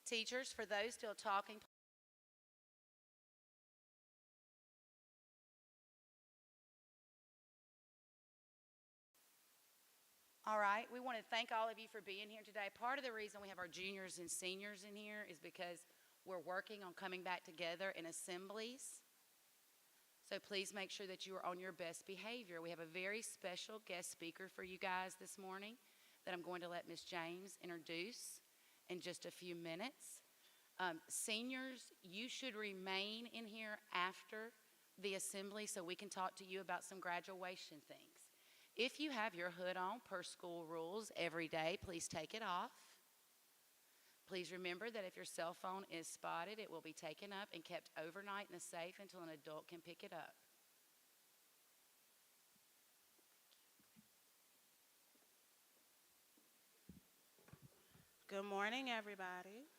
Teachers, for those still talking, all right, we want to thank all of you for being here today. Part of the reason we have our juniors and seniors in here is because we're working on coming back together in assemblies. So please make sure that you are on your best behavior. We have a very special guest speaker for you guys this morning that I'm going to let Ms. James introduce in just a few minutes. Seniors, you should remain in here after the assembly so we can talk to you about some graduation things. If you have your hood on per school rules every day, please take it off. Please remember that if your cell phone is spotted, it will be taken up and kept overnight in a safe until an adult can pick it up. Good morning, everybody.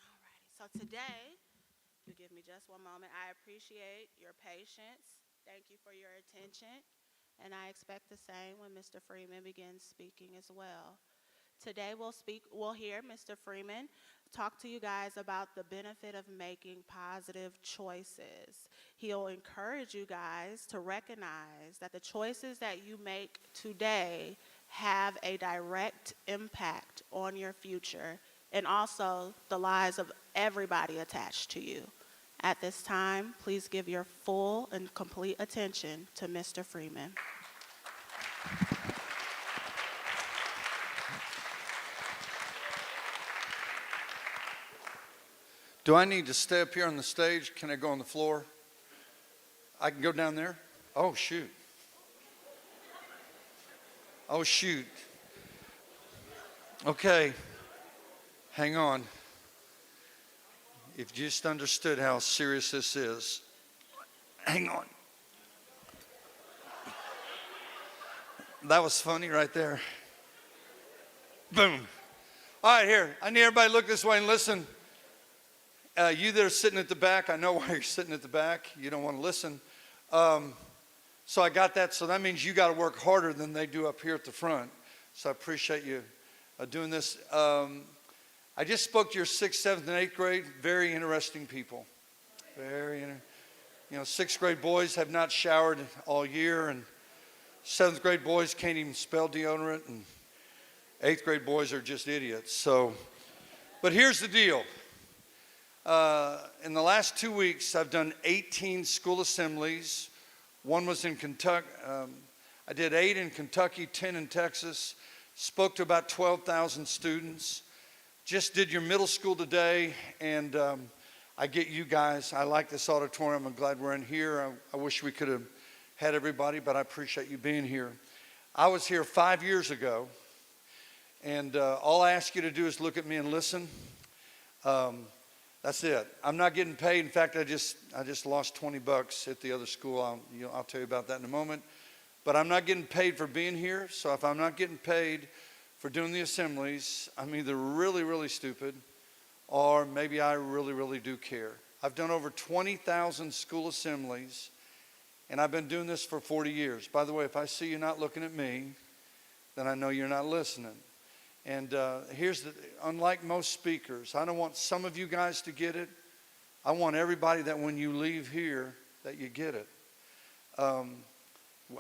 Alrighty, so today, if you give me just one moment, I appreciate your patience. Thank you for your attention, and I expect the same when Mr. Freeman begins speaking as well. Today we'll hear Mr. Freeman talk to you guys about the benefit of making positive choices. He'll encourage you guys to recognize that the choices that you make today have a direct impact on your future and also the lives of everybody attached to you. At this time, please give your full and complete attention to Mr. Freeman. Do I need to stay up here on the stage? Can I go on the floor? I can go down there? Oh, shoot. Oh, shoot. Okay. Hang on. If you just understood how serious this is. Hang on. That was funny right there. Boom. All right, here. I need everybody to look this way and listen. You that are sitting at the back, I know why you're sitting at the back. You don't want to listen. So I got that. So that means you got to work harder than they do up here at the front. So I appreciate you doing this. I just spoke to your 6th, 7th, and 8th grade. Very interesting people. You know, 6th grade boys have not showered all year, and 7th grade boys can't even spell deodorant, and 8th grade boys are just idiots. So, but here's the deal. In the last 2 weeks, I've done 18 school assemblies. One was in Kentucky. I did 8 in Kentucky, 10 in Texas. Spoke to about 12,000 students. Just did your middle school today, and I get you guys. I like this auditorium. I'm glad we're in here. I wish we could have had everybody, but I appreciate you being here. I was here 5 years ago, and all I ask you to do is look at me and listen. That's it. I'm not getting paid. In fact, I just lost $20 at the other school. I'll tell you about that in a moment. But I'm not getting paid for being here. So if I'm not getting paid for doing the assemblies, I'm either really, really stupid, or maybe I really, really do care. I've done over 20,000 school assemblies, and I've been doing this for 40 years. By the way, if I see you not looking at me, then I know you're not listening. And unlike most speakers, I don't want some of you guys to get it. I want everybody that when you leave here, that you get it.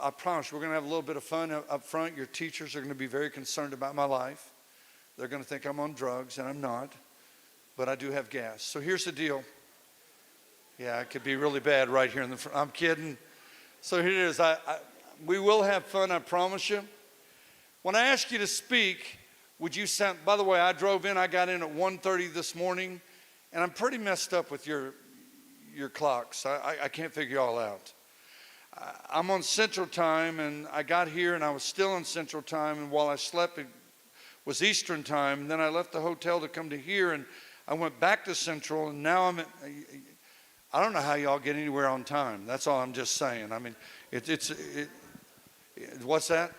I promise we're going to have a little bit of fun up front. Your teachers are going to be very concerned about my life. They're going to think I'm on drugs, and I'm not. But I do have gas. So here's the deal. Yeah, it could be really bad right here in the front. I'm kidding. So here it is. We will have fun, I promise you. When I ask you to speak, would you sound, by the way, I got in at 1:30 this morning, and I'm pretty messed up with your clocks. I can't figure you all out. I'm on Central Time, and I got here, and I was still on Central Time, and while I slept, it was Eastern Time, and then I left the hotel to come to here, and I went back to Central, and now I don't know how y'all get anywhere on time. That's all I'm just saying. I mean, what's that?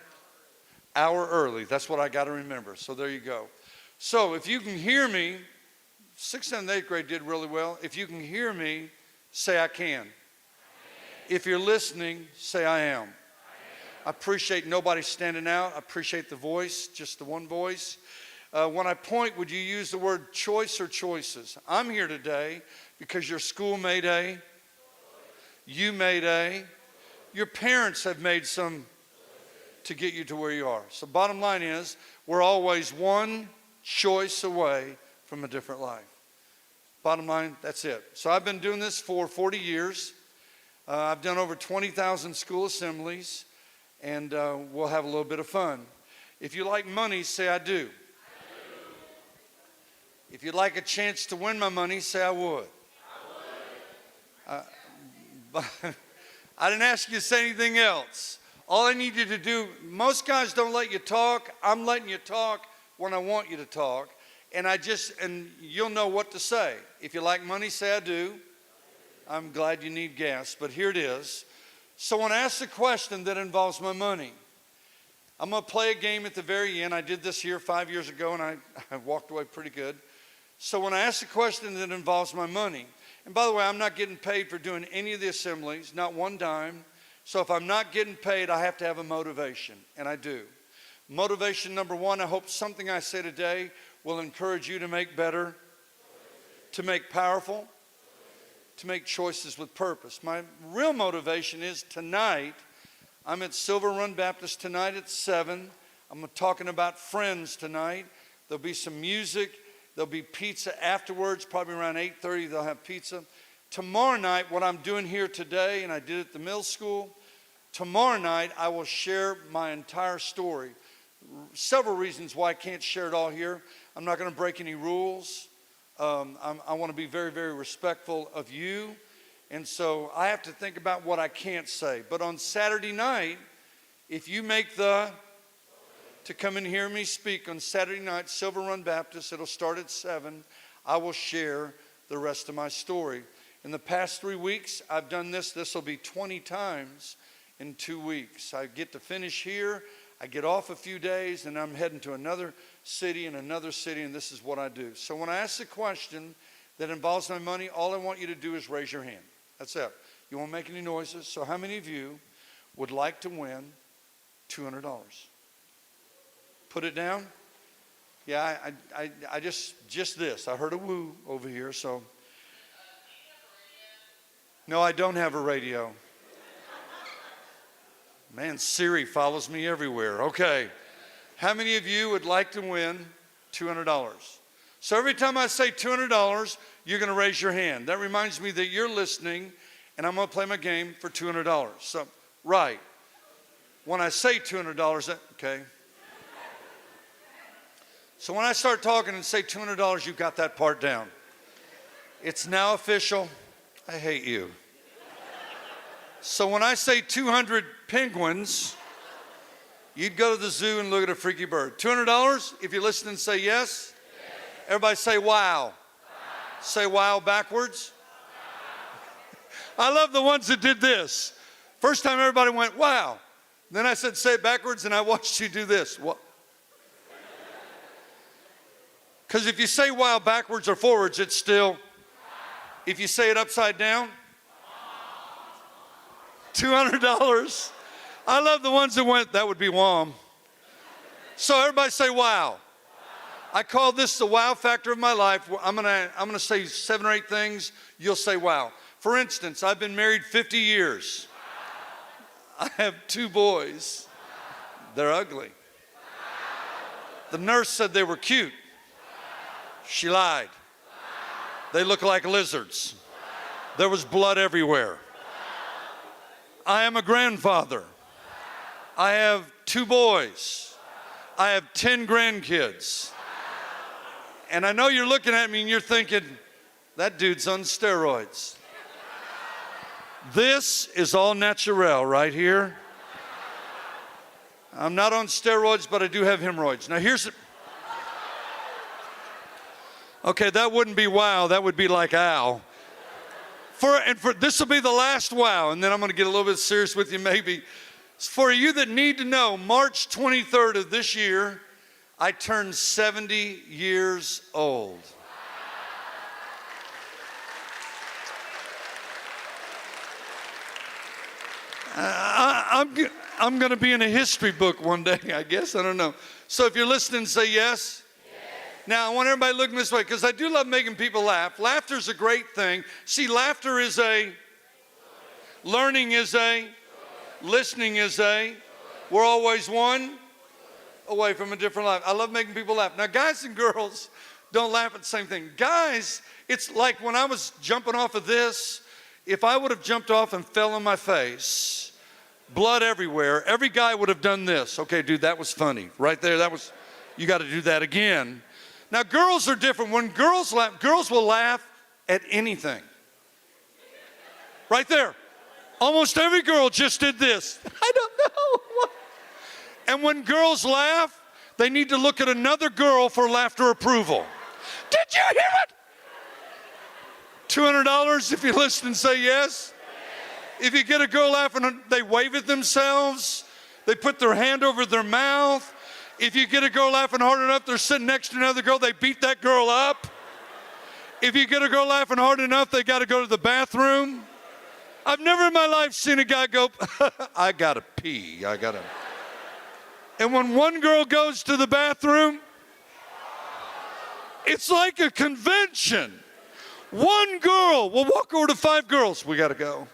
Hour early. That's what I got to remember. So there you go. So if you can hear me, 6th, 7th, 8th grade did really well. If you can hear me, say I can. If you're listening, say I am. I appreciate nobody standing out. I appreciate the voice, just the one voice. When I point, would you use the word choice or choices? I'm here today because your school made a, you made a, your parents have made some to get you to where you are. So bottom line is, we're always one choice away from a different life. Bottom line, that's it. So I've been doing this for 40 years. I've done over 20,000 school assemblies, and we'll have a little bit of fun. If you like money, say I do. If you'd like a chance to win my money, say I would. I didn't ask you to say anything else. All I need you to do, most guys don't let you talk. I'm letting you talk when I want you to talk. And you'll know what to say. If you like money, say I do. I'm glad you need gas, but here it is. So when I ask a question that involves my money, I'm going to play a game at the very end. I did this here 5 years ago, and I walked away pretty good. So when I ask a question that involves my money, and by the way, I'm not getting paid for doing any of the assemblies, not one dime. So if I'm not getting paid, I have to have a motivation, and I do. Motivation number one, I hope something I say today will encourage you to make better, to make powerful, to make choices with purpose. My real motivation is tonight, I'm at Silver Run Baptist tonight at 7. I'm talking about friends tonight. There'll be some music. There'll be pizza afterwards, probably around 8:30 they'll have pizza. Tomorrow night, what I'm doing here today, and I did at the middle school, tomorrow night I will share my entire story. Several reasons why I can't share it all here. I'm not going to break any rules. I want to be very, very respectful of you. And so I have to think about what I can't say. But on Saturday night, if you make to come and hear me speak on Saturday night, Silver Run Baptist, it'll start at 7. I will share the rest of my story. In the past 3 weeks, I've done this. This will be 20 times in 2 weeks. I get to finish here. I get off a few days, and I'm heading to another city, and this is what I do. So when I ask a question that involves my money, all I want you to do is raise your hand. That's it. You won't make any noises. So how many of you would like to win $200? Put it down. Yeah, I just this. I heard a woo over here, so. No, I don't have a radio. Man, Siri follows me everywhere. Okay. How many of you would like to win $200? So every time I say $200, you're going to raise your hand. That reminds me that you're listening, and I'm going to play my game for $200. So, right. When I say $200, okay. So when I start talking and say $200, you've got that part down. It's now official. I hate you. So when I say 200 penguins, you'd go to the zoo and look at a freaky bird. $200, if you listen and say yes. Everybody say wow. Wow. Say wow backwards. Wow. I love the ones that did this. First time everybody went, wow. Then I said, say it backwards, and I watched you do this. What? Because if you say wow backwards or forwards, it's still. If you say it upside down, $200. I love the ones that went, that would be wham. So everybody say wow. I call this the wow factor of my life. I'm gonna say 7 or 8 things. You'll say wow. For instance, I've been married 50 years. I have 2 boys. They're ugly. The nurse said they were cute. She lied. They look like lizards. There was blood everywhere. I am a grandfather. I have 2 boys. I have 10 grandkids. And I know you're looking at me and you're thinking, that dude's on steroids. This is all natural right here. I'm not on steroids, but I do have hemorrhoids. Now here's it. Okay, that wouldn't be wow. That would be like ow. This will be the last wow, and then I'm going to get a little bit serious with you maybe. For you that need to know, March 23rd of this year, I turned 70 years old. I'm going to be in a history book one day, I guess. I don't know. So if you're listening, say yes. Yes. Now, I want everybody looking this way because I do love making people laugh. Laughter's a great thing. See, laughter is learning is listening is we're always one away from a different life. I love making people laugh. Now, guys and girls don't laugh at the same thing. Guys, it's like when I was jumping off of this, if I would have jumped off and fell on my face, blood everywhere, every guy would have done this. Okay, dude, that was funny. Right there, you got to do that again. Now, girls are different. When girls laugh, girls will laugh at anything. Right there. Almost every girl just did this. I don't know. And when girls laugh, they need to look at another girl for laughter approval. Did you hear it? $200 if you listen and say yes. If you get a girl laughing, they wave at themselves. They put their hand over their mouth. If you get a girl laughing hard enough, they're sitting next to another girl, they beat that girl up. If you get a girl laughing hard enough, they got to go to the bathroom. I've never in my life seen a guy go, I got to pee, And when one girl goes to the bathroom, it's like a convention. One girl will walk over to 5 girls, we got to go.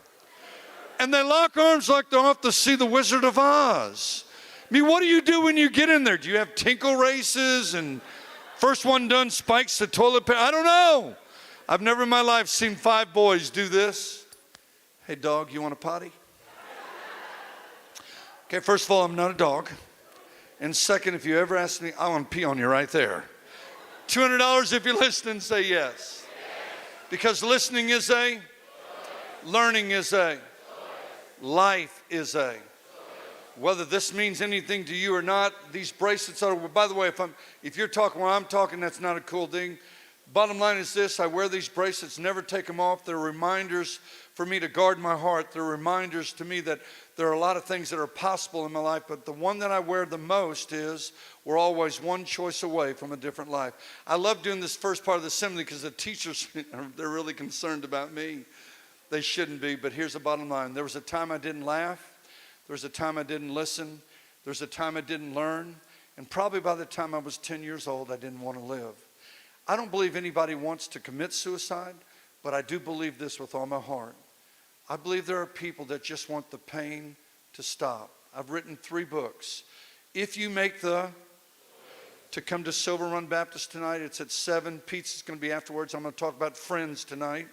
And they lock arms like they're off to see the Wizard of Oz. I mean, what do you do when you get in there? Do you have tinkle races and first one done spikes the toilet paper? I don't know. I've never in my life seen 5 boys do this. Hey, dog, you want a potty? Okay, first of all, I'm not a dog. And second, if you ever ask me, I want to pee on you right there. $200 if you listen and say yes. Because listening is learning is life is Whether this means anything to you or not, these bracelets are, by the way, if you're talking while I'm talking, that's not a cool thing. Bottom line is this, I wear these bracelets, never take them off. They're reminders for me to guard my heart. They're reminders to me that there are a lot of things that are possible in my life, but the one that I wear the most is we're always one choice away from a different life. I love doing this first part of the assembly because the teachers, they're really concerned about me. They shouldn't be, but here's the bottom line. There was a time I didn't laugh. There was a time I didn't listen. There was a time I didn't learn. And probably by the time I was 10 years old, I didn't want to live. I don't believe anybody wants to commit suicide, but I do believe this with all my heart. I believe there are people that just want the pain to stop. I've written 3 books. If you make to come to Silver Run Baptist tonight, it's at 7. Pizza's going to be afterwards. I'm going to talk about friends tonight.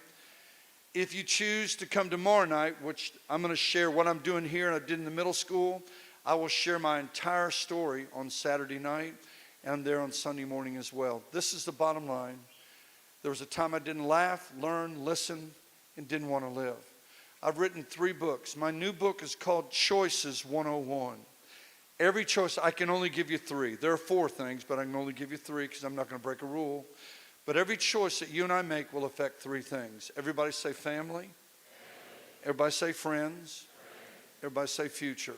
If you choose to come tomorrow night, which I'm going to share what I'm doing here and I did in the middle school, I will share my entire story on Saturday night, and I'm there on Sunday morning as well. This is the bottom line. There was a time I didn't laugh, learn, listen, and didn't want to live. I've written 3 books. My new book is called Choices 101. Every choice, I can only give you 3. There are 4 things, but I can only give you 3 because I'm not going to break a rule. But every choice that you and I make will affect 3 things. Everybody say family. Everybody say friends. Everybody say future.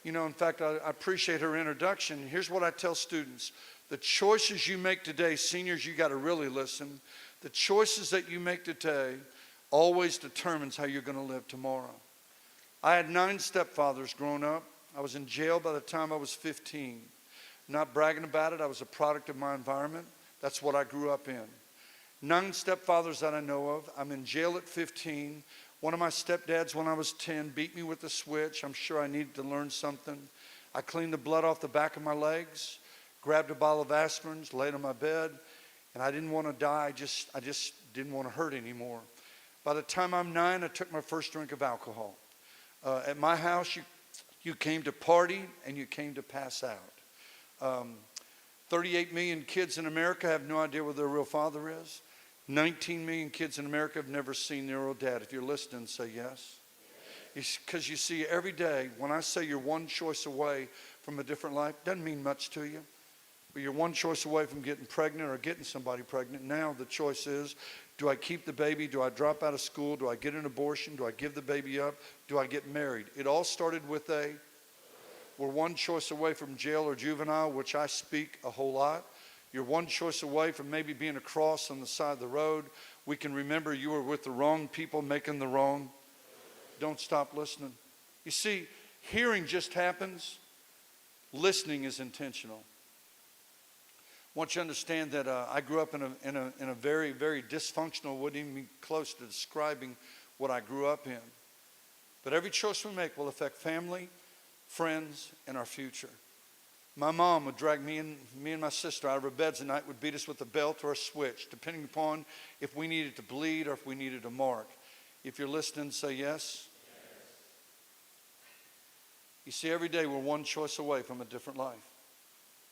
You know, in fact, I appreciate her introduction. Here's what I tell students. The choices you make today, seniors, you got to really listen. The choices that you make today always determines how you're going to live tomorrow. I had 9 stepfathers growing up. I was in jail by the time I was 15. Not bragging about it. I was a product of my environment. That's what I grew up in. 9 stepfathers that I know of. I'm in jail at 15. One of my stepdads when I was 10 beat me with a switch. I'm sure I needed to learn something. I cleaned the blood off the back of my legs, grabbed a bottle of aspirins, laid on my bed, and I didn't want to die. I just didn't want to hurt anymore. By the time I'm 9, I took my first drink of alcohol. At my house, you came to party and you came to pass out. 38 million kids in America have no idea where their real father is. 19 million kids in America have never seen their real dad. If you're listening, say yes. Because you see, every day, when I say you're one choice away from a different life, doesn't mean much to you. But you're one choice away from getting pregnant or getting somebody pregnant. Now the choice is, do I keep the baby? Do I drop out of school? Do I get an abortion? Do I give the baby up? Do I get married? It all started with we're one choice away from jail or juvenile, which I speak a whole lot. You're one choice away from maybe being a cross on the side of the road. We can remember you were with the wrong people making the wrong. Don't stop listening. You see, hearing just happens. Listening is intentional. want you to understand that I grew up in a very, very dysfunctional, wouldn't even be close to describing what I grew up in. But every choice we make will affect family, friends, and our future. My mom would drag me and my sister out of our beds at night, would beat us with a belt or a switch, depending upon if we needed to bleed or if we needed to mark. If you're listening, say yes. You see, every day we're one choice away from a different life.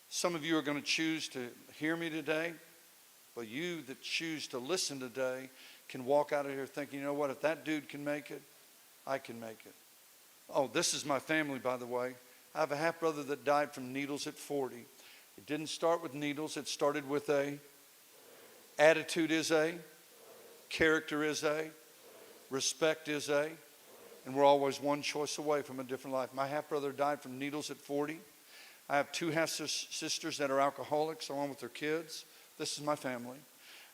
Some of you are going to choose to hear me today, but you that choose to listen today can walk out of here thinking, you know what, if that dude can make it, I can make it. Oh, this is my family, by the way. I have a half-brother that died from needles at 40. It didn't start with needles. It started with a attitude is a, character is a, respect is a, and we're always one choice away from a different life. My half-brother died from needles at 40. I have two half-sisters that are alcoholics along with their kids. This is my family.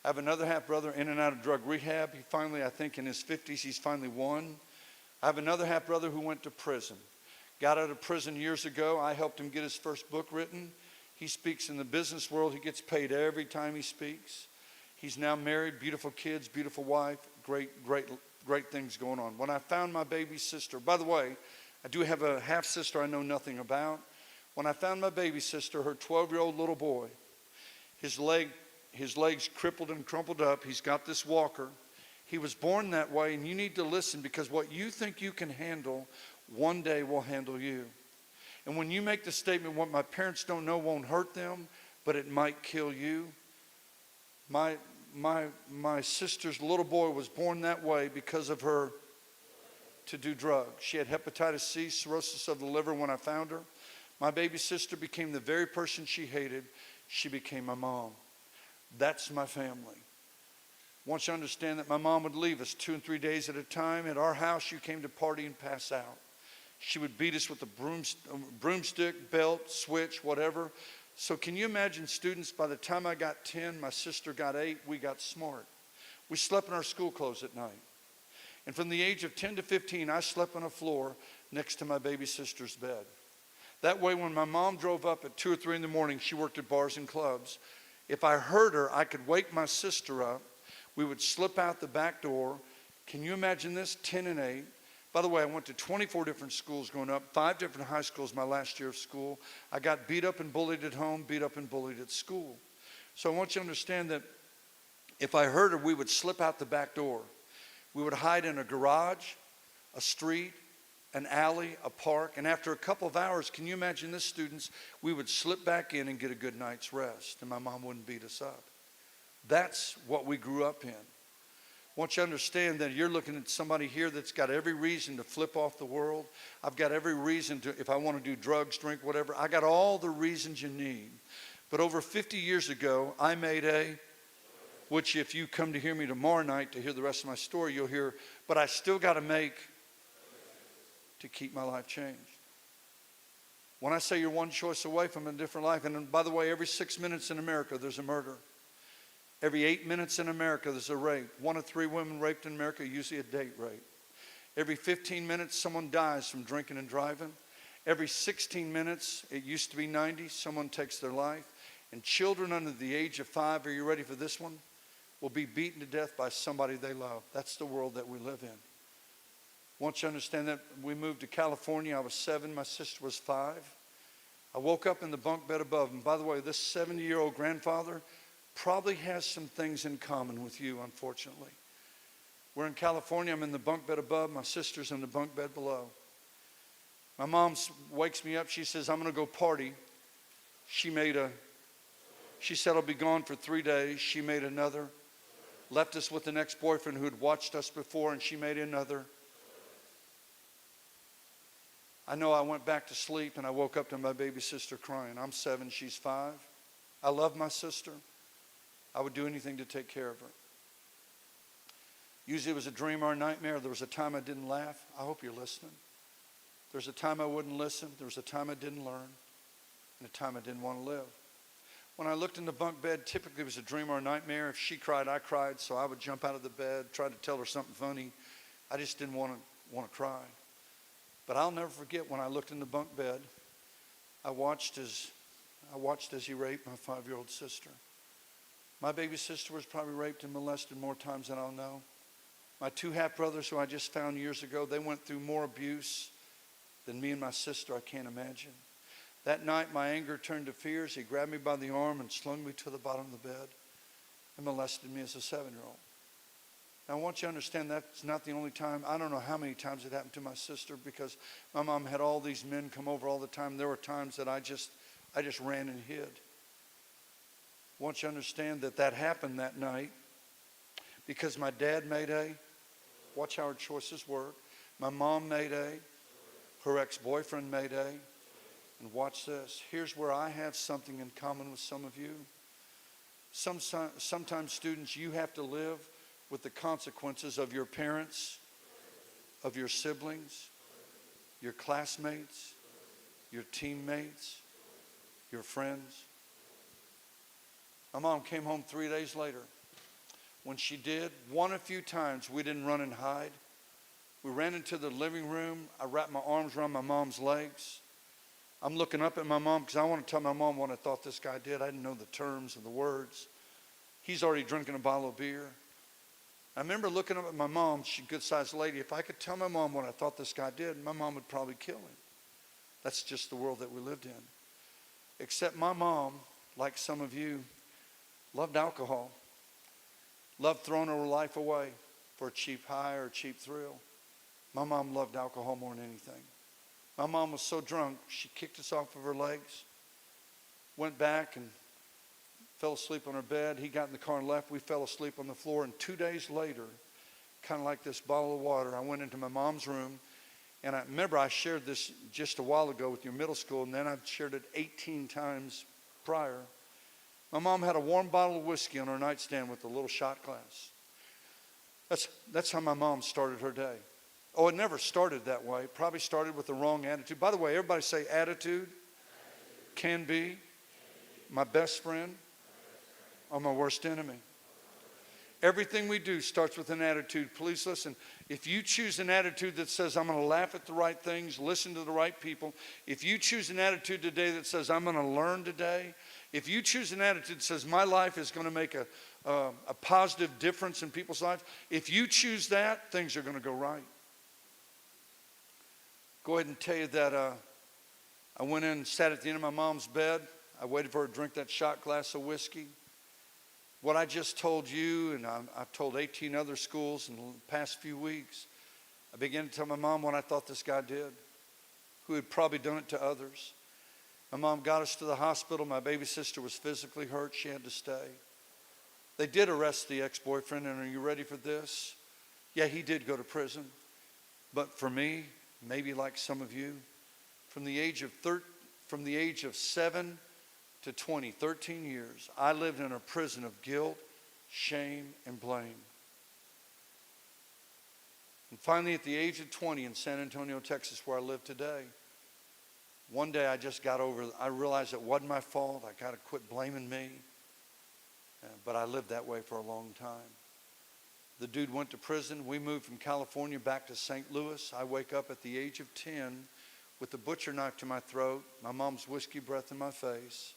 I have another half-brother in and out of drug rehab. He finally, I think in his 50s, he's finally won. I have another half-brother who went to prison. Got out of prison years ago. I helped him get his first book written. He speaks in the business world. He gets paid every time he speaks. He's now married, beautiful kids, beautiful wife, great things going on. When I found my baby sister, by the way, I do have a half-sister I know nothing about. When I found my baby sister, her 12-year-old little boy, his legs crippled and crumpled up. He's got this walker. He was born that way, and you need to listen because what you think you can handle, one day will handle you. And when you make the statement, what my parents don't know won't hurt them, but it might kill you. My sister's little boy was born that way because of her to do drugs. She had hepatitis C, cirrhosis of the liver when I found her. My baby sister became the very person she hated. She became my mom. That's my family. I want you to understand that my mom would leave us 2 and 3 days at a time. At our house, you came to party and pass out. She would beat us with a broomstick, belt, switch, whatever. So can you imagine, students, by the time I got 10, my sister got 8, we got smart. We slept in our school clothes at night. And from the age of 10 to 15, I slept on a floor next to my baby sister's bed. That way, when my mom drove up at 2 or 3 in the morning, she worked at bars and clubs. If I heard her, I could wake my sister up. We would slip out the back door. Can you imagine this? 10 and 8. By the way, I went to 24 different schools growing up, 5 different high schools my last year of school. I got beat up and bullied at home, beat up and bullied at school. So I want you to understand that if I heard her, we would slip out the back door. We would hide in a garage, a street, an alley, a park, and after a couple of hours, can you imagine this, students? We would slip back in and get a good night's rest, and my mom wouldn't beat us up. That's what we grew up in. I want you to understand that you're looking at somebody here that's got every reason to flip off the world. I've got every reason to, if I want to do drugs, drink, whatever, I got all the reasons you need. But over 50 years ago, I made which if you come to hear me tomorrow night to hear the rest of my story, you'll hear, but I still got to make to keep my life changed. When I say you're one choice away from a different life, and by the way, every 6 minutes in America, there's a murder. Every 8 minutes in America, there's a rape. 1 of 3 women raped in America, usually a date rape. Every 15 minutes, someone dies from drinking and driving. Every 16 minutes, it used to be 90, someone takes their life. And children under the age of 5, are you ready for this one? Will be beaten to death by somebody they love. That's the world that we live in. I want you to understand that we moved to California. I was 7, my sister was 5. I woke up in the bunk bed above. And by the way, this 70-year-old grandfather probably has some things in common with you, unfortunately. We're in California. I'm in the bunk bed above. My sister's in the bunk bed below. My mom wakes me up. She says, I'm going to go party. She said, I'll be gone for 3 days. She made another. Left us with an ex-boyfriend who had watched us before, and she made another. I know I went back to sleep, and I woke up to my baby sister crying. I'm 7, she's 5. I love my sister. I would do anything to take care of her. Usually it was a dream or a nightmare. There was a time I didn't laugh. I hope you're listening. There was a time I wouldn't listen. There was a time I didn't learn. And a time I didn't want to live. When I looked in the bunk bed, typically it was a dream or a nightmare. If she cried, I cried. So I would jump out of the bed, try to tell her something funny. I just didn't want to cry. But I'll never forget when I looked in the bunk bed, I watched as I watched as he raped my 5-year-old sister. My baby sister was probably raped and molested more times than I'll know. My 2 half-brothers who I just found years ago, they went through more abuse than me and my sister, I can't imagine. That night, my anger turned to fears. He grabbed me by the arm and slung me to the bottom of the bed and molested me as a 7-year-old. Now, I want you to understand that's not the only time. I don't know how many times it happened to my sister because my mom had all these men come over all the time. There were times that I just ran and hid. I want you to understand that happened that night because my dad made a, watch how her choices work. My mom made a, her ex-boyfriend made a, and watch this. Here's where I have something in common with some of you. Sometimes students, you have to live with the consequences of your parents, of your siblings, your classmates, your teammates, your friends. My mom came home 3 days later. When she did, a few times we didn't run and hide. We ran into the living room. I wrapped my arms around my mom's legs. I'm looking up at my mom because I want to tell my mom what I thought this guy did. I didn't know the terms and the words. He's already drinking a bottle of beer. I remember looking up at my mom. She's a good-sized lady. If I could tell my mom what I thought this guy did, my mom would probably kill him. That's just the world that we lived in. Except my mom, like some of you, loved alcohol. Loved throwing her life away for a cheap high or a cheap thrill. My mom loved alcohol more than anything. My mom was so drunk, she kicked us off of her legs, went back and fell asleep on her bed. He got in the car and left. We fell asleep on the floor. And 2 days later, kind of like this bottle of water, I went into my mom's room. And I remember I shared this just a while ago with your middle school, and then I've shared it 18 times prior. My mom had a warm bottle of whiskey on her nightstand with a little shot glass. That's how my mom started her day. Oh, it never started that way. Probably started with the wrong attitude. By the way, everybody say attitude can be my best friend or my worst enemy. Everything we do starts with an attitude. Please listen. If you choose an attitude that says, I'm going to laugh at the right things, listen to the right people. If you choose an attitude today that says, I'm going to learn today. If you choose an attitude that says, my life is going to make a positive difference in people's lives. If you choose that, things are going to go right. Go ahead and tell you that I went in and sat at the end of my mom's bed. I waited for her to drink that shot glass of whiskey. What I just told you, and I've told 18 other schools in the past few weeks, I began to tell my mom what I thought this guy did, who had probably done it to others. My mom got us to the hospital. My baby sister was physically hurt. She had to stay. They did arrest the ex-boyfriend, and are you ready for this? Yeah, he did go to prison. But for me, maybe like some of you, from the age of 7 to 20, 13 years, I lived in a prison of guilt, shame, and blame. And finally, at the age of 20 in San Antonio, Texas, where I live today, one day I realized it wasn't my fault. I got to quit blaming me. But I lived that way for a long time. The dude went to prison. We moved from California back to St. Louis. I wake up at the age of 10 with a butcher knife to my throat, my mom's whiskey breath in my face,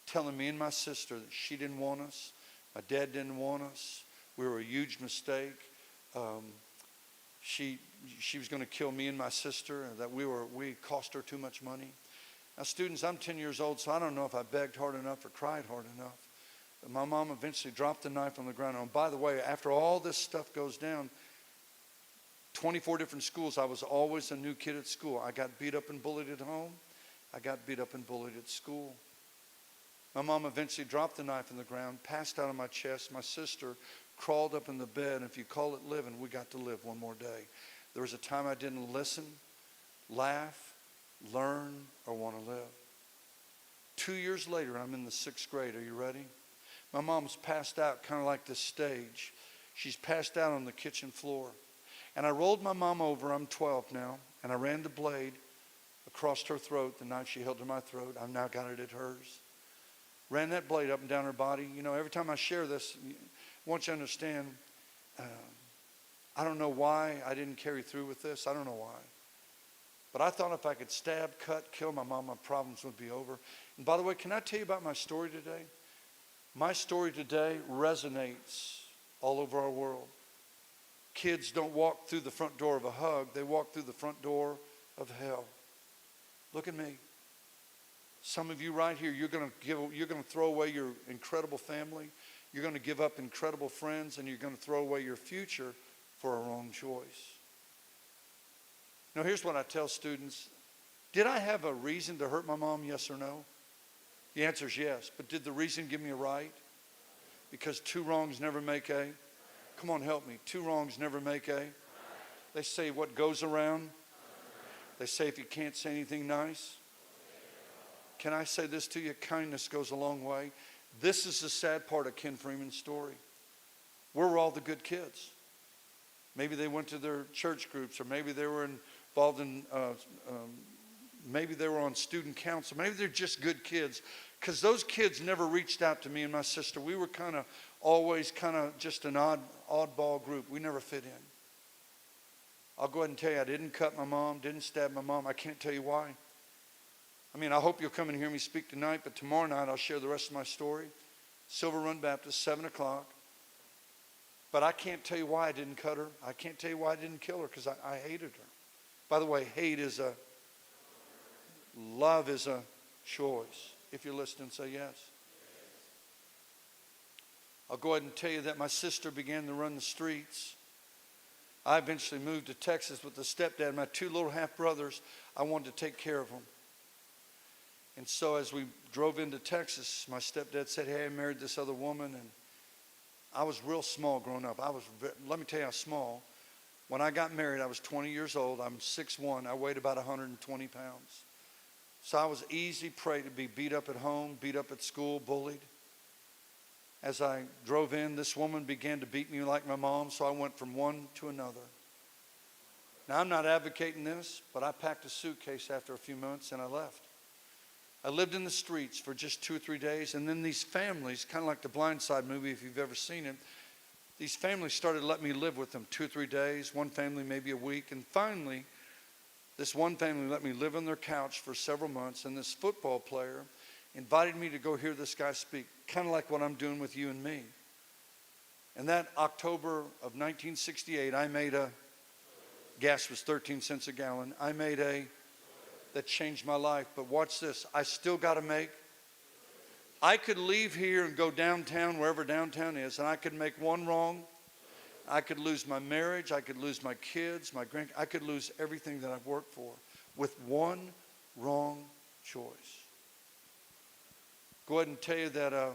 telling me and my sister that she didn't want us, my dad didn't want us, we were a huge mistake. She was going to kill me and my sister, and that we cost her too much money. Now, students, I'm 10 years old, so I don't know if I begged hard enough or cried hard enough. But my mom eventually dropped the knife on the ground. And by the way, after all this stuff goes down, 24 different schools, I was always a new kid at school. I got beat up and bullied at home. I got beat up and bullied at school. My mom eventually dropped the knife on the ground, passed out on my chest. My sister crawled up in the bed. And if you call it living, we got to live one more day. There was a time I didn't listen, laugh, learn, or want to live. 2 years later, I'm in the 6th grade. Are you ready? My mom's passed out kind of like this stage. She's passed out on the kitchen floor. And I rolled my mom over. I'm 12 now. And I ran the blade across her throat, the knife she held to my throat. I've now got it at hers. Ran that blade up and down her body. You know, every time I share this, I want you to understand, I don't know why I didn't carry through with this. I don't know why. But I thought if I could stab, cut, kill my mom, my problems would be over. And by the way, can I tell you about my story today? My story today resonates all over our world. Kids don't walk through the front door of a hug. They walk through the front door of hell. Look at me. Some of you right here, you're going to throw away your incredible family. You're going to give up incredible friends, and you're going to throw away your future for a wrong choice. Now, here's what I tell students. Did I have a reason to hurt my mom, yes or no? The answer is yes. But did the reason give me a right? Because two wrongs never make a. Come on, help me. Two wrongs never make a. They say what goes around. They say if you can't say anything nice. Can I say this to you? Kindness goes a long way. This is the sad part of Ken Freeman's story. Where were all the good kids? Maybe they went to their church groups, or maybe they were involved in, maybe they were on student council. Maybe they're just good kids. Because those kids never reached out to me and my sister. We were always just an oddball group. We never fit in. I'll go ahead and tell you, I didn't cut my mom, didn't stab my mom. I can't tell you why. I hope you'll come and hear me speak tonight, but tomorrow night I'll share the rest of my story. Silver Run Baptist, 7 o'clock. But I can't tell you why I didn't cut her. I can't tell you why I didn't kill her, because I hated her. By the way, love is a choice. If you're listening, say yes. I'll go ahead and tell you that my sister began to run the streets. I eventually moved to Texas with a stepdad. My two little half-brothers, I wanted to take care of them. And so as we drove into Texas, my stepdad said, hey, I married this other woman. And I was real small growing up. Let me tell you how small. When I got married, I was 20 years old. I'm 6'1". I weighed about 120 pounds. So I was easy prey to be beat up at home, beat up at school, bullied. As I drove in, this woman began to beat me like my mom, so I went from one to another. Now, I'm not advocating this, but I packed a suitcase after a few months and I left. I lived in the streets for just 2 or 3 days, and then these families, kind of like the Blind Side movie, if you've ever seen it, these families started letting me live with them 2 or 3 days, one family maybe a week, and finally, this one family let me live on their couch for several months, and this football player invited me to go hear this guy speak, kind of like what I'm doing with you and me. And that October of 1968, gas was 13 cents a gallon. That changed my life. But watch this. I still got to make. I could leave here and go downtown, wherever downtown is, and I could make one wrong. I could lose my marriage. I could lose my kids, my grandkids. I could lose everything that I've worked for with one wrong choice. Go ahead and tell you that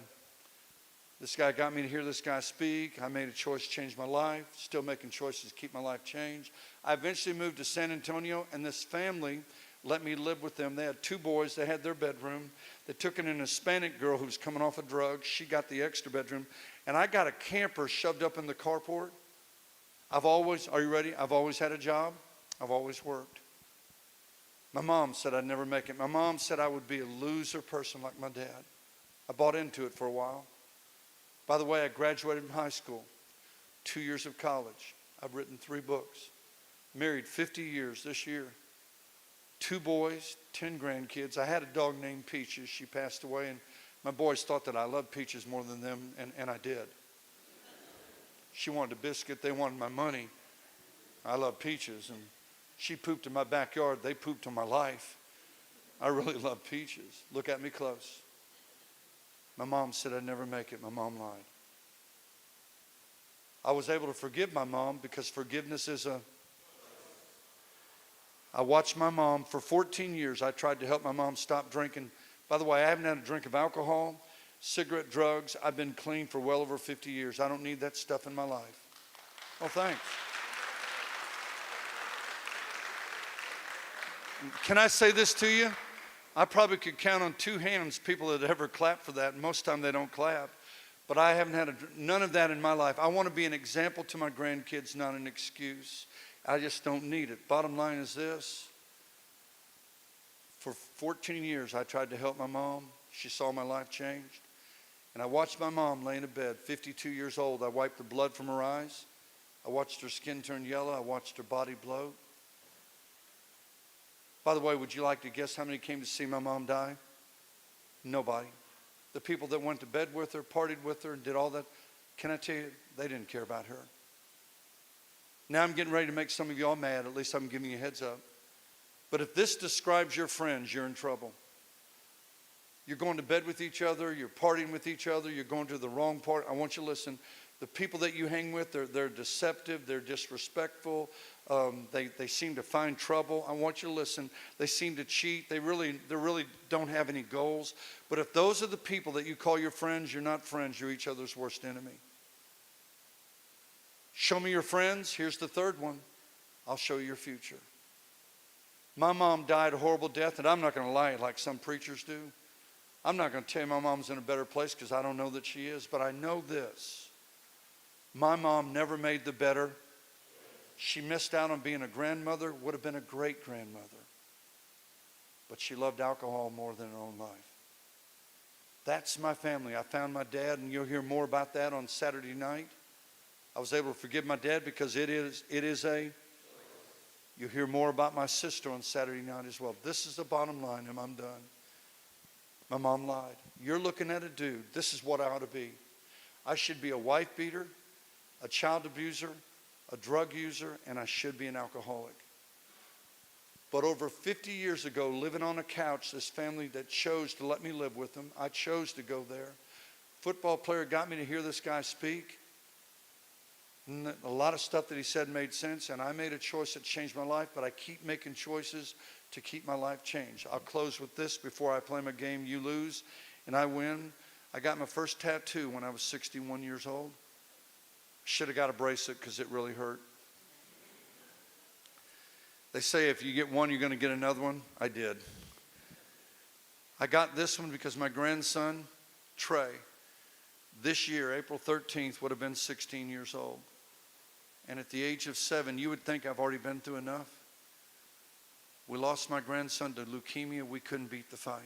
this guy got me to hear this guy speak. I made a choice to change my life. Still making choices to keep my life changed. I eventually moved to San Antonio, and this family let me live with them. They had 2 boys. They had their bedroom. They took in an Hispanic girl who was coming off of drugs. She got the extra bedroom. And I got a camper shoved up in the carport. Are you ready? I've always had a job. I've always worked. My mom said I'd never make it. My mom said I would be a loser person like my dad. I bought into it for a while. By the way, I graduated from high school, 2 years of college. I've written 3 books. Married 50 years this year. 2 boys, 10 grandkids. I had a dog named Peaches. She passed away, and my boys thought that I loved Peaches more than them, and I did. She wanted a biscuit. They wanted my money. I love Peaches, and she pooped in my backyard. They pooped on my life. I really love Peaches. Look at me close. My mom said I'd never make it. My mom lied. I was able to forgive my mom because forgiveness is I watched my mom for 14 years. I tried to help my mom stop drinking. By the way, I haven't had a drink of alcohol, cigarette, drugs. I've been clean for well over 50 years. I don't need that stuff in my life. Oh, thanks. Can I say this to you? I probably could count on 2 hands people that ever clap for that. Most of the time they don't clap. But I haven't had none of that in my life. I want to be an example to my grandkids, not an excuse. I just don't need it. Bottom line is this. For 14 years, I tried to help my mom. She saw my life changed. And I watched my mom lay in a bed, 52 years old. I wiped the blood from her eyes. I watched her skin turn yellow. I watched her body bloat. By the way, would you like to guess how many came to see my mom die? Nobody. The people that went to bed with her, partied with her, and did all that, can I tell you, they didn't care about her. Now I'm getting ready to make some of you all mad. At least I'm giving you a heads up. But if this describes your friends, you're in trouble. You're going to bed with each other. You're partying with each other. You're going to the wrong part. I want you to listen. The people that you hang with, they're deceptive. They're disrespectful. They seem to find trouble. I want you to listen. They seem to cheat. They really don't have any goals. But if those are the people that you call your friends, you're not friends. You're each other's worst enemy. Show me your friends. Here's the third one. I'll show you your future. My mom died a horrible death, and I'm not going to lie like some preachers do. I'm not going to tell you my mom's in a better place because I don't know that she is, but I know this. My mom never made the better. She missed out on being a grandmother, would have been a great grandmother. But she loved alcohol more than her own life. That's my family. I found my dad, and you'll hear more about that on Saturday night. I was able to forgive my dad because you'll hear more about my sister on Saturday night as well. This is the bottom line, and I'm done. My mom lied. You're looking at a dude. This is what I ought to be. I should be a wife beater, a child abuser, a drug user, and I should be an alcoholic. But over 50 years ago, living on a couch, this family that chose to let me live with them, I chose to go there. Football player got me to hear this guy speak. And a lot of stuff that he said made sense, and I made a choice that changed my life, but I keep making choices to keep my life changed. I'll close with this before I play my game. You lose, and I win. I got my first tattoo when I was 61 years old. Should have got a bracelet because it really hurt. They say if you get one, you're going to get another one. I did. I got this one because my grandson, Trey, this year, April 13th, would have been 16 years old. And at the age of 7, you would think I've already been through enough. We lost my grandson to leukemia. We couldn't beat the fight.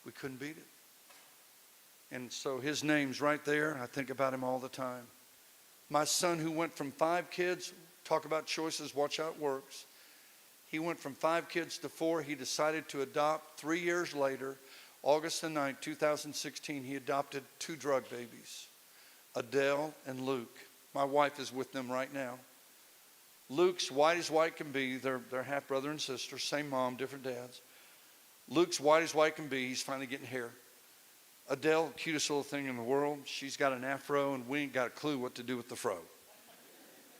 We couldn't beat it. And so his name's right there. I think about him all the time. My son, who went from 5 kids, talk about choices, watch how it works. He went from 5 kids to 4. He decided to adopt 3 years later. August the 9th, 2016, he adopted 2 drug babies, Adele and Luke. My wife is with them right now. Luke's white as white can be. They're half brother and sister, same mom, different dads. Luke's white as white can be. He's finally getting hair. Adele, cutest little thing in the world. She's got an afro, and we ain't got a clue what to do with the fro.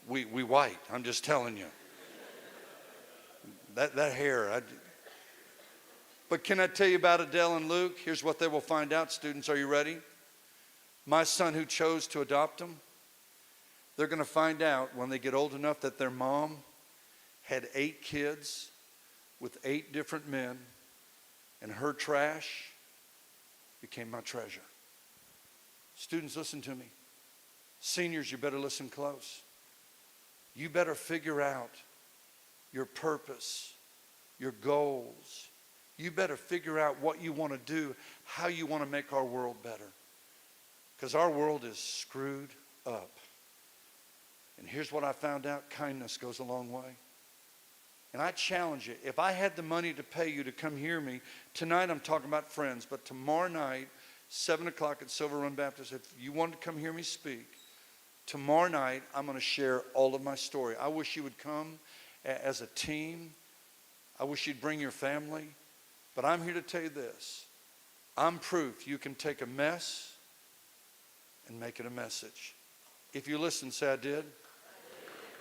We white, I'm just telling you. That hair. But can I tell you about Adele and Luke? Here's what they will find out, students. Are you ready? My son who chose to adopt them, they're going to find out when they get old enough that their mom had 8 kids with 8 different men, and her trash became my treasure. Students, listen to me. Seniors, you better listen close. You better figure out your purpose, your goals. You better figure out what you want to do, how you want to make our world better. Because our world is screwed up. And here's what I found out. Kindness goes a long way. And I challenge you, if I had the money to pay you to come hear me, tonight I'm talking about friends, but tomorrow night, 7 o'clock at Silver Run Baptist, if you want to come hear me speak, tomorrow night I'm going to share all of my story. I wish you would come as a team. I wish you'd bring your family. But I'm here to tell you this. I'm proof you can take a mess and make it a message. If you listen, say I did.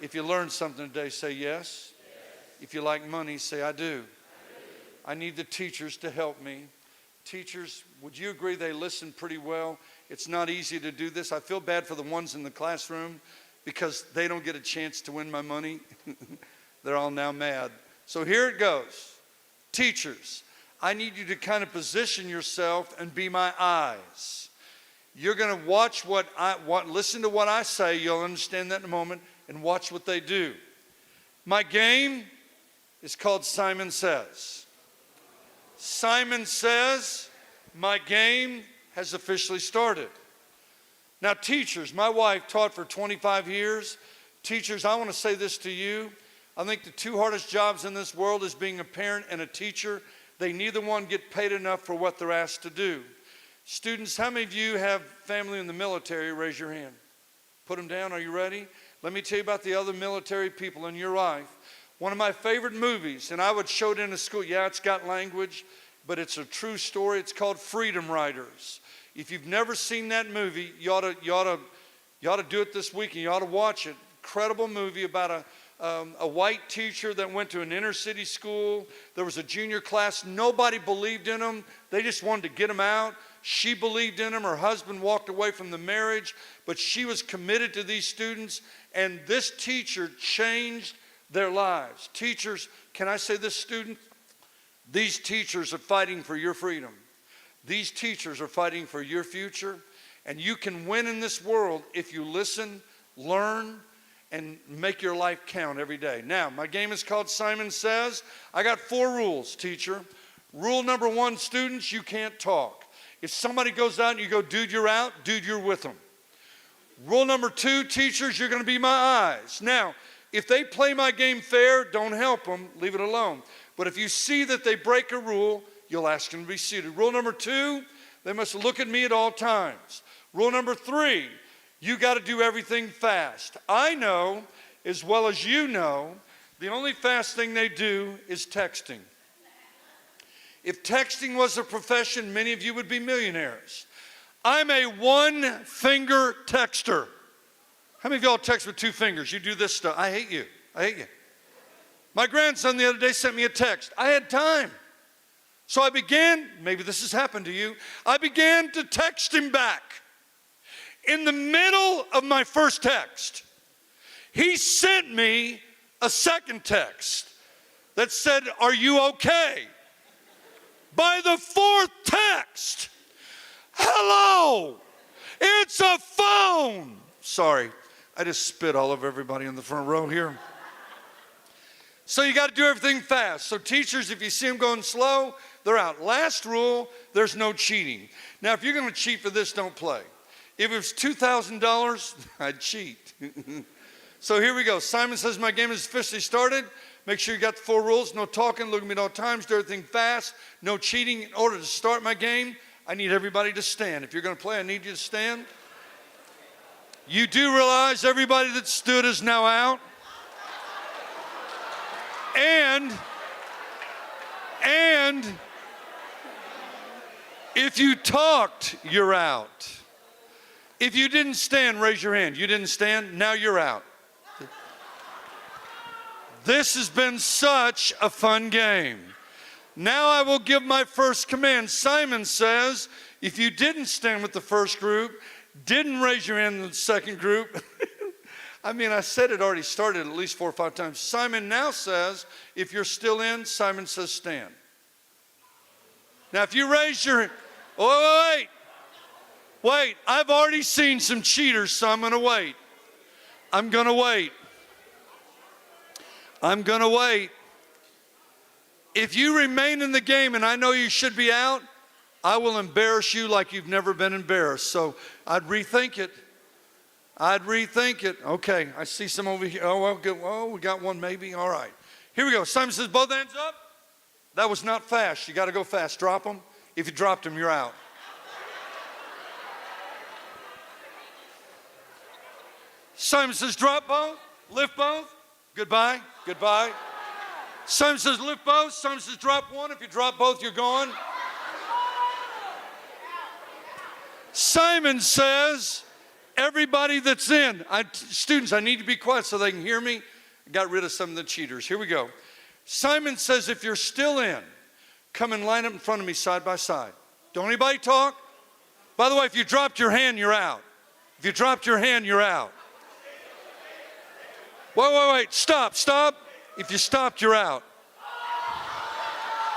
If you learned something today, say yes. If you like money, say I do. I need the teachers to help me. Teachers, would you agree they listen pretty well? It's not easy to do this. I feel bad for the ones in the classroom because they don't get a chance to win my money. They're all now mad. So here it goes. Teachers, I need you to kind of position yourself and be my eyes. You're going to watch listen to what I say. You'll understand that in a moment, and watch what they do. My game is called Simon Says. Simon Says, my game has officially started. Now, teachers, my wife taught for 25 years. Teachers, I want to say this to you. I think the two hardest jobs in this world is being a parent and a teacher. They neither one get paid enough for what they're asked to do. Students, how many of you have family in the military? Raise your hand. Put them down. Are you ready? Let me tell you about the other military people in your life. One of my favorite movies, and I would show it in a school. Yeah, it's got language, but it's a true story. It's called Freedom Riders. If you've never seen that movie, you ought to do it this week, and you ought to watch it. Incredible movie about a white teacher that went to an inner city school. There was a junior class. Nobody believed in him. They just wanted to get him out. She believed in him. Her husband walked away from the marriage, but she was committed to these students, and this teacher changed their lives. Teachers, can I say this, student? These teachers are fighting for your freedom. These teachers are fighting for your future, and you can win in this world if you listen, learn, and make your life count every day. Now, my game is called Simon Says. I got 4 rules, teacher. Rule number 1, students, you can't talk. If somebody goes out and you go, dude, you're out, dude, you're with them. Rule number 2, teachers, you're going to be my eyes. Now, if they play my game fair, don't help them, leave it alone. But if you see that they break a rule, you'll ask them to be seated. Rule number 2, they must look at me at all times. Rule number 3, you got to do everything fast. I know, as well as you know, the only fast thing they do is texting. If texting was a profession, many of you would be millionaires. I'm a one-finger texter. How many of y'all text with 2 fingers? You do this stuff. I hate you. I hate you. My grandson the other day sent me a text. I had time. So I began, maybe this has happened to you, I began to text him back. In the middle of my first text, he sent me a second text that said, are you okay? By the 4th text, hello, it's a phone. Sorry, I just spit all over everybody in the front row here. So you got to do everything fast. So teachers, if you see them going slow, they're out. Last rule, there's no cheating. Now, if you're going to cheat for this, don't play. If it was $2,000, I'd cheat. So here we go. Simon Says my game is officially started. Make sure you got the 4 rules. No talking, look at me at all times, do everything fast, no cheating. In order to start my game, I need everybody to stand. If you're going to play, I need you to stand. You do realize everybody that stood is now out? And if you talked, you're out. If you didn't stand, raise your hand. You didn't stand, now you're out. This has been such a fun game. Now I will give my first command. Simon Says, if you didn't stand with the first group, didn't raise your hand in the second group, I mean, I said it already started at least 4 or 5 times. Simon now says, if you're still in, Simon says stand. Now, if you raise your, oh, wait, I've already seen some cheaters, so I'm going to wait. I'm going to wait. I'm going to wait. If you remain in the game, and I know you should be out, I will embarrass you like you've never been embarrassed. So I'd rethink it. Okay, I see some over here. Oh, well, good. Oh, we got one maybe. All right. Here we go. Simon says, both hands up. That was not fast. You got to go fast. Drop them. If you dropped them, you're out. Simon says, drop both. Lift both. Goodbye. Goodbye. Simon says, lift both. Simon says, drop one. If you drop both, you're gone. Simon says, everybody that's in, students, I need to be quiet so they can hear me. I got rid of some of the cheaters. Here we go. Simon says, if you're still in, come and line up in front of me side by side. Don't anybody talk? By the way, if you dropped your hand, you're out. If you dropped your hand, you're out. Wait. Stop. If you stopped, you're out.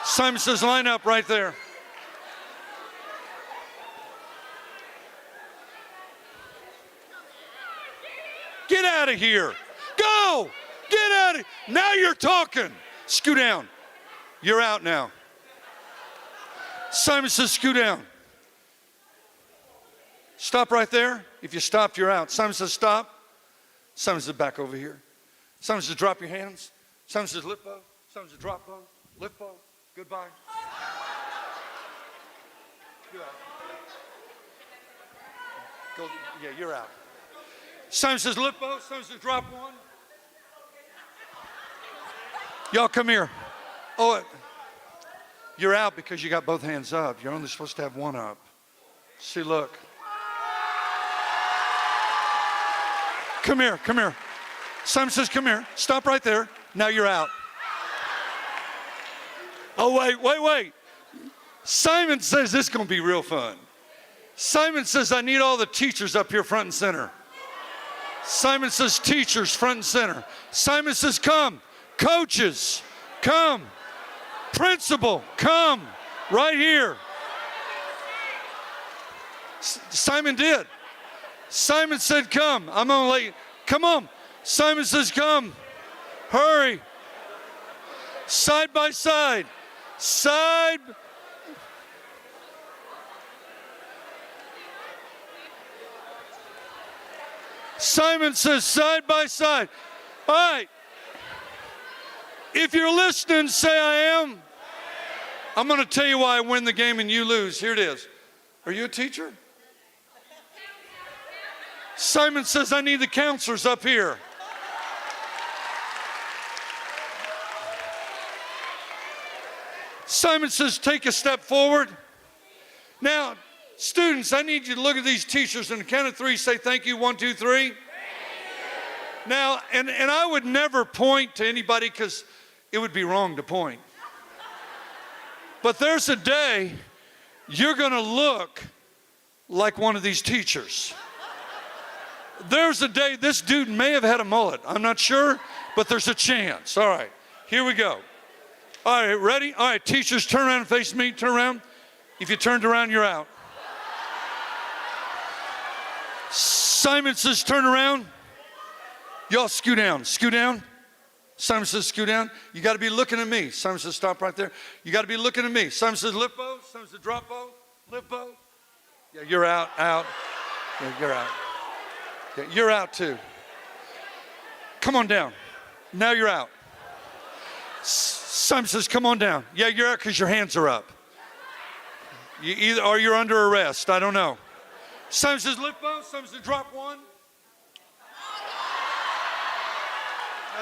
Simon says, line up right there. Get out of here. Go. Get out of here. Now you're talking. Scoot down. You're out now. Simon says, scoot down. Stop right there. If you stopped, you're out. Simon says, stop. Simon says, back over here. Simon says, drop your hands. Simon says, lift bow. Simon says, drop bow. Lift bow. Goodbye. You're out. Go, yeah, you're out. Simon says, lift bow. Simon says, drop one. Y'all come here. Oh, you're out because you got both hands up. You're only supposed to have one up. See, look. Come here, come here. Simon says, come here. Stop right there. Now you're out. Oh, wait. Simon says this is going to be real fun. Simon says, I need all the teachers up here front and center. Simon says, teachers front and center. Simon says, come. Coaches, come. Principal, come. Right here. Simon did. Simon said, come. I'm going to let you. Come on. Simon says, come. Hurry. Side by side. Side. Simon says, side by side. All right. If you're listening, say I am. I'm going to tell you why I win the game and you lose. Here it is. Are you a teacher? Simon says, I need the counselors up here. Simon says, take a step forward. Now, students, I need you to look at these teachers and on the count of three, say thank you. 1, 2, 3. Now, and I would never point to anybody because it would be wrong to point. But there's a day you're going to look like one of these teachers. There's a day this dude may have had a mullet. I'm not sure, but there's a chance. All right, here we go. All right, ready? All right, teachers, turn around and face me. Turn around. If you turned around, you're out. Simon says, turn around. Y'all scoot down. Scoot down. Simon says, scoot down. You got to be looking at me. Simon says, stop right there. You got to be looking at me. Simon says, lift bow. Simon says, drop bow. Lift bow. Yeah, you're out. Out. Yeah, you're out. Yeah, you're out too. Come on down. Now you're out. Simon says, come on down. Yeah, you're out because your hands are up. You either, or you're under arrest. I don't know. Simon says, lift bow. Simon says, drop one.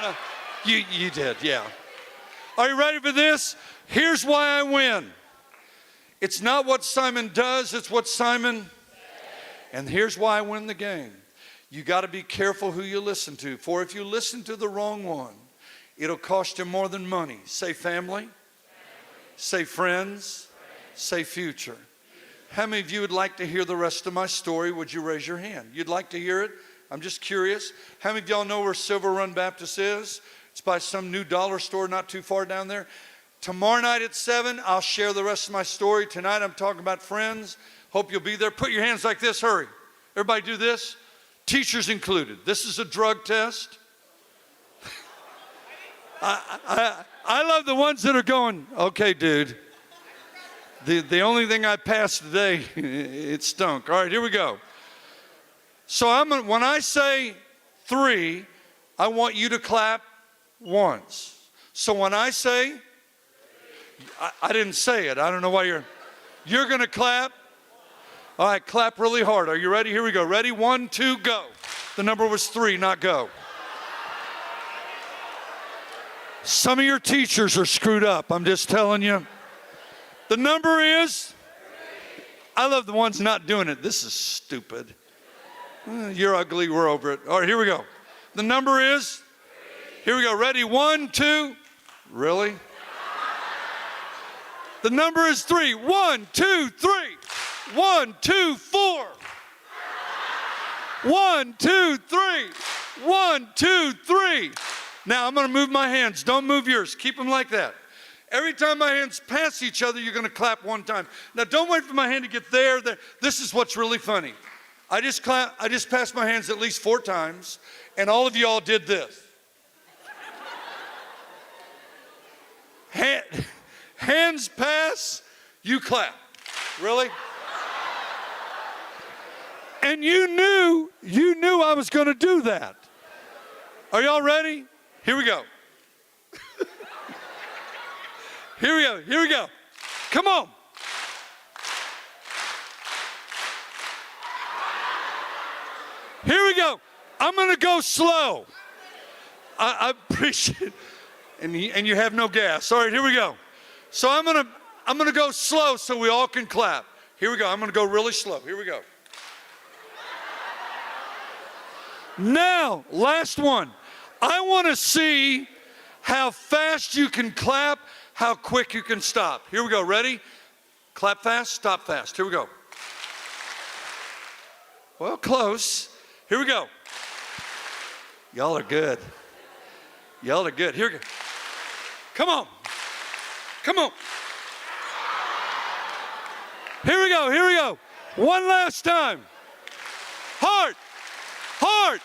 No. You did, yeah. Are you ready for this? Here's why I win. It's not what Simon does, it's what Simon. And here's why I win the game. You got to be careful who you listen to. For if you listen to the wrong one, it'll cost you more than money. Say family. Say friends. Say future. How many of you would like to hear the rest of my story? Would you raise your hand? You'd like to hear it? I'm just curious. How many of y'all know where Silver Run Baptist is? It's by some new dollar store not too far down there. Tomorrow night at 7, I'll share the rest of my story. Tonight I'm talking about friends. Hope you'll be there. Put your hands like this. Hurry. Everybody do this. Teachers included. This is a drug test. I love the ones that are going, okay, dude. The only thing I passed today, it stunk. All right, here we go. So when I say 3, I want you to clap once. So when I say, I didn't say it. I don't know why you're going to clap. All right, clap really hard. Are you ready? Here we go. Ready? 1, 2, go. The number was 3, not go. Some of your teachers are screwed up. I'm just telling you. The number is, I love the ones not doing it. This is stupid. You're ugly. We're over it. All right, here we go. The number is, here we go. Ready? 1, 2. Really? The number is 3. 1, 2, 3. 1, 2, 4. 1, 2, 3. 1, 2, 3. Now I'm going to move my hands. Don't move yours. Keep them like that. Every time my hands pass each other, you're going to clap one time. Now don't wait for my hand to get there. This is what's really funny. I just passed my hands at least 4 times, and all of y'all did this. Hands pass, you clap. Really? And you knew I was going to do that. Are y'all ready? Here we go. Here we go. Here we go. Come on. Here we go. I'm going to go slow. I appreciate it. And you have no gas. All right, here we go. So I'm going to go slow so we all can clap. Here we go. I'm going to go really slow. Here we go. Now, last one. I want to see how fast you can clap, how quick you can stop. Here we go. Ready? Clap fast, stop fast. Here we go. Well, close. Here we go. Y'all are good. Y'all are good. Here we go. Come on. Come on. Here we go. Here we go. One last time. Hard. Hard.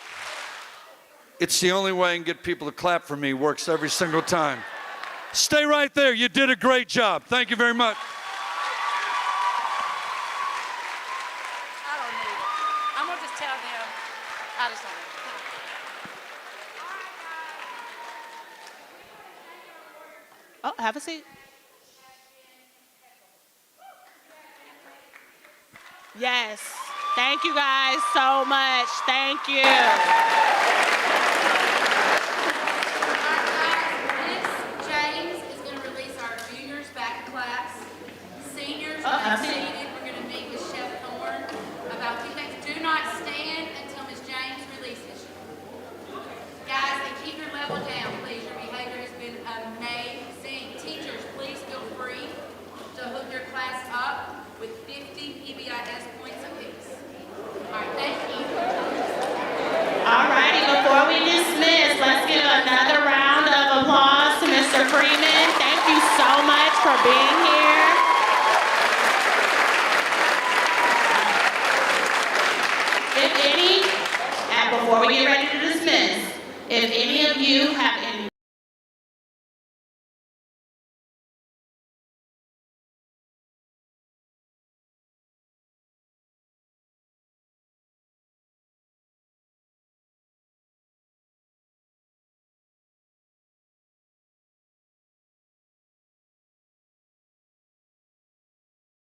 It's the only way I can get people to clap for me. Works every single time. Stay right there. You did a great job. Thank you very much. I don't need it. I'm going to just tell them. I just don't need it. Oh, have a seat. Yes. Thank you guys so much. Thank you. Miss James is going to release our juniors back to class. Seniors are I've seen- seated. We're going to meet with Chef Thorne about 2 things. Do not stand until Miss James releases you. Guys, and keep your level down, please. Your behavior has been amazing. Teachers, please feel free to hook your class up with 50 PBIS points apiece. All right, thank you. All righty, before we dismiss, let's give another round of applause to Mr. Freeman. Thank you so much for being here. If any, and before we get ready to dismiss, if any of you have